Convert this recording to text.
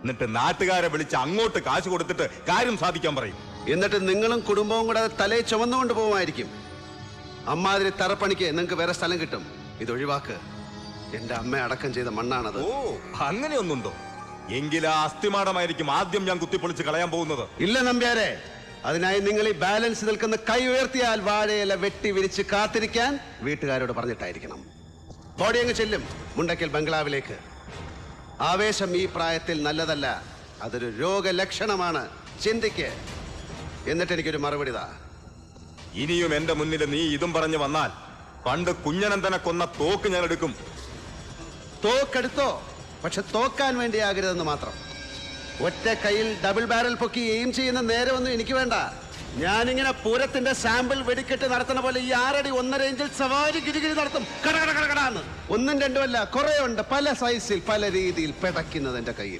എന്നിട്ട് നാട്ടുകാരെ വിളിച്ച് അങ്ങോട്ട് കാശ് കൊടുത്തിട്ട് കാര്യം സാധിക്കാൻ പറയും. എന്നിട്ട് നിങ്ങളും കുടുംബവും കൂടെ തലയെ ചുമന്നുകൊണ്ട് പോകുമായിരിക്കും. അമ്മാതിരി തറപ്പണിക്ക് നിങ്ങൾക്ക് വേറെ സ്ഥലം കിട്ടും. ഇതൊഴിവാക്ക്. എന്റെ അമ്മ അടക്കം ചെയ്ത മണ്ണാണത്. ഓ, അങ്ങനെയൊന്നുണ്ടോ? എങ്കിലാ അസ്ഥിമാടമായിരിക്കും ആദ്യം ഞാൻ കുത്തിപ്പൊളിച്ച് കളയാൻ പോകുന്നത്. ഇല്ല നമ്പ്യാരെ, അതിനായി നിങ്ങൾ ഈ ബാലൻസ് നിൽക്കുന്ന കൈ ഉയർത്തിയാൽ വാഴയില വെട്ടി വിരിച്ച് കാത്തിരിക്കാൻ വീട്ടുകാരോട് പറഞ്ഞിട്ടായിരിക്കണം. ബോഡിയങ്ങ് ചെല്ലും മുണ്ടക്കൽ ബംഗ്ലാവിലേക്ക്. ആവേശം ഈ പ്രായത്തിൽ നല്ലതല്ല, അതൊരു രോഗലക്ഷണമാണ്. ചിന്തിക്ക്. എന്നിട്ട് എനിക്കൊരു മറുപടി താ. ഇനിയും എന്റെ മുന്നിൽ നീ ഇതും പറഞ്ഞു വന്നാൽ പണ്ട് കുഞ്ഞനന്തനെ കൊന്ന തോക്ക് ഞാൻ എടുക്കും. തോക്കെടുത്തോ, പക്ഷെ തോക്കാൻ വേണ്ടിയാകരുതെന്ന് മാത്രം. ഒറ്റ കയ്യിൽ ഡബിൾ ബാരൽ പൊക്കി എയിം ചെയ്യുന്ന നേരമൊന്നും എനിക്ക് വേണ്ട. ഞാനിങ്ങനെ പൂരത്തിന്റെ സാമ്പിൾ വെടിക്കെട്ട് നടത്തുന്ന പോലെ ഈ 6 അടി 1.5 ഇഞ്ചിൽ സവാരി ഗിരിഗിരി നടത്തും. കടകടകടകടാന്ന്. ഒന്നും രണ്ടുമല്ല, കുറെ ഉണ്ട്. പല സൈസിൽ പല രീതിയിൽ പെടയ്ക്കുന്നത് എന്റെ കയ്യിൽ.